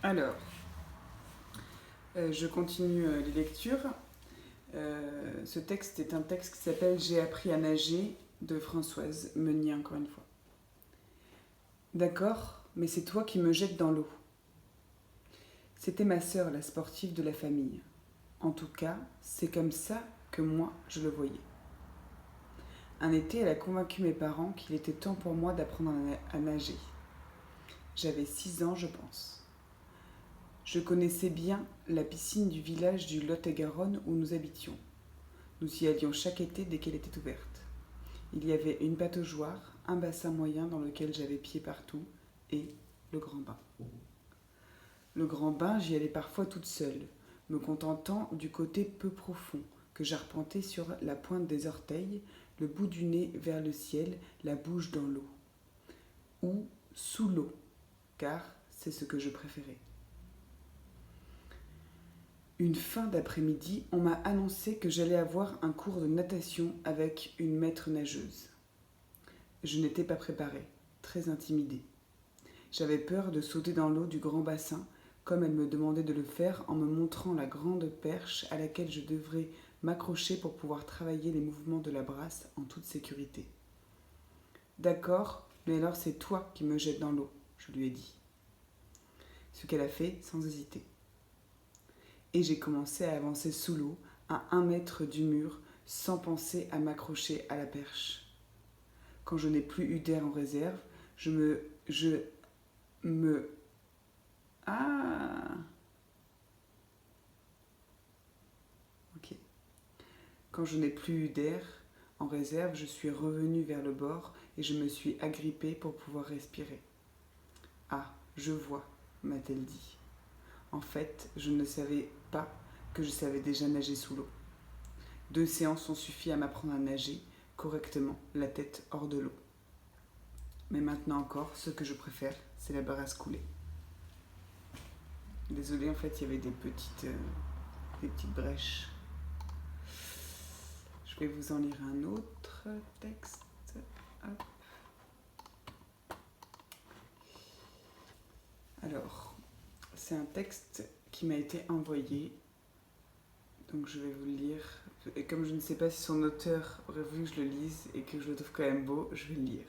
Alors, je continue les lectures. Ce texte est un texte qui s'appelle J'ai appris à nager de Françoise Meunier, encore une fois. D'accord, mais c'est toi qui me jettes dans l'eau. C'était ma sœur, la sportive de la famille. En tout cas, c'est comme ça que moi je le voyais. Un été, elle a convaincu mes parents qu'il était temps pour moi d'apprendre à nager. J'avais 6 ans, je pense. Je connaissais bien la piscine du village du Lot-et-Garonne où nous habitions. Nous y allions chaque été dès qu'elle était ouverte. Il y avait une pataugeoire, un bassin moyen dans lequel j'avais pied partout et le grand bain. Le grand bain, j'y allais parfois toute seule, me contentant du côté peu profond que j'arpentais sur la pointe des orteils, le bout du nez vers le ciel, la bouche dans l'eau. Ou sous l'eau, car c'est ce que je préférais. Une fin d'après-midi, on m'a annoncé que j'allais avoir un cours de natation avec une maître nageuse. Je n'étais pas préparée, très intimidée. J'avais peur de sauter dans l'eau du grand bassin, comme elle me demandait de le faire en me montrant la grande perche à laquelle je devrais m'accrocher pour pouvoir travailler les mouvements de la brasse en toute sécurité. D'accord, mais alors c'est toi qui me jettes dans l'eau, je lui ai dit. Ce qu'elle a fait sans hésiter. Et j'ai commencé à avancer sous l'eau, à 1 mètre du mur, sans penser à m'accrocher à la perche. Quand je n'ai plus eu d'air en réserve, je me... Ah Ok. Quand je n'ai plus eu d'air en réserve, je suis revenue vers le bord et je me suis agrippée pour pouvoir respirer. Ah, je vois, m'a-t-elle dit. En fait, je ne savais pas que je savais déjà nager sous l'eau. 2 séances ont suffi à m'apprendre à nager correctement, la tête hors de l'eau. Mais maintenant encore, ce que je préfère, c'est la brasse coulée. Désolée, en fait, il y avait des petites brèches. Je vais vous en lire un autre texte. Hop. Alors, c'est un texte qui m'a été envoyé. Donc je vais vous le lire. Et comme je ne sais pas si son auteur aurait voulu que je le lise et que je le trouve quand même beau, je vais le lire.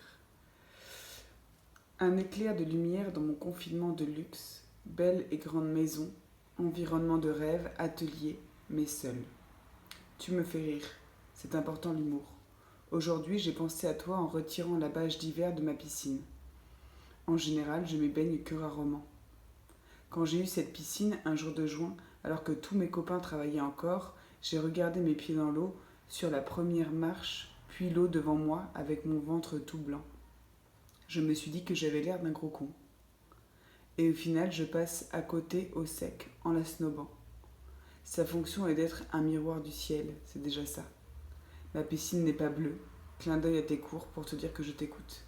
Un éclair de lumière dans mon confinement de luxe, belle et grande maison, environnement de rêve, atelier, mais seul. Tu me fais rire, c'est important l'humour. Aujourd'hui, j'ai pensé à toi en retirant la bâche d'hiver de ma piscine. En général, je m'y baigne que rarement. Quand j'ai eu cette piscine un jour de juin, alors que tous mes copains travaillaient encore, j'ai regardé mes pieds dans l'eau, sur la première marche, puis l'eau devant moi avec mon ventre tout blanc. Je me suis dit que j'avais l'air d'un gros con. Et au final, je passe à côté au sec, en la snobant. Sa fonction est d'être un miroir du ciel, c'est déjà ça. Ma piscine n'est pas bleue. Clin d'œil à tes cours pour te dire que je t'écoute.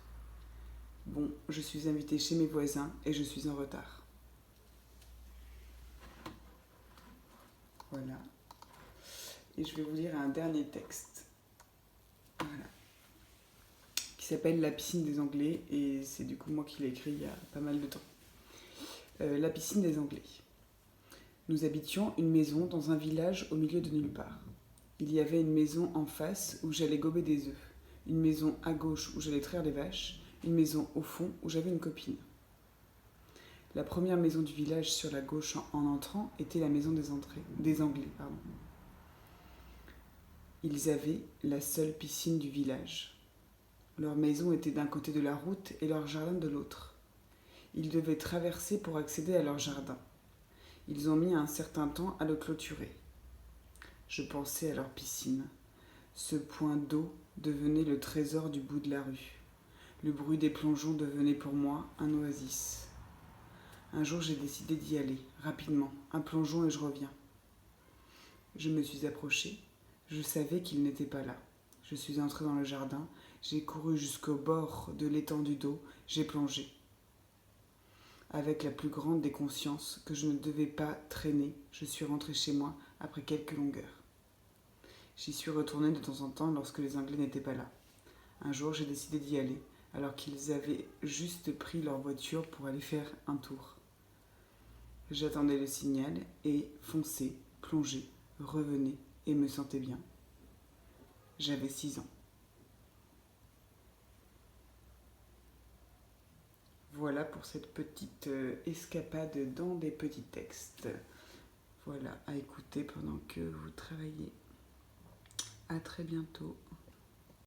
Bon, je suis invitée chez mes voisins et je suis en retard. Voilà. Et je vais vous lire un dernier texte. Voilà. Qui s'appelle La piscine des Anglais. Et c'est du coup moi qui l'ai écrit il y a pas mal de temps. La piscine des Anglais. Nous habitions une maison dans un village au milieu de nulle part. Il y avait une maison en face où j'allais gober des œufs, une maison à gauche où j'allais traire les vaches, une maison au fond où j'avais une copine. La première maison du village sur la gauche en entrant était la maison des Anglais. Ils avaient la seule piscine du village. Leur maison était d'un côté de la route et leur jardin de l'autre. Ils devaient traverser pour accéder à leur jardin. Ils ont mis un certain temps à le clôturer. Je pensais à leur piscine. Ce point d'eau devenait le trésor du bout de la rue. Le bruit des plongeons devenait pour moi un oasis. Un jour, j'ai décidé d'y aller, rapidement, un plongeon et je reviens. Je me suis approchée. Je savais qu'il n'était pas là. Je suis entrée dans le jardin. J'ai couru jusqu'au bord de l'étendue d'eau. J'ai plongé. Avec la plus grande des consciences que je ne devais pas traîner, je suis rentrée chez moi après quelques longueurs. J'y suis retournée de temps en temps lorsque les Anglais n'étaient pas là. Un jour, j'ai décidé d'y aller, alors qu'ils avaient juste pris leur voiture pour aller faire un tour. J'attendais le signal et fonçais, plongeais, revenais et me sentais bien. J'avais 6 ans. Voilà pour cette petite escapade dans des petits textes. Voilà, à écouter pendant que vous travaillez. À très bientôt.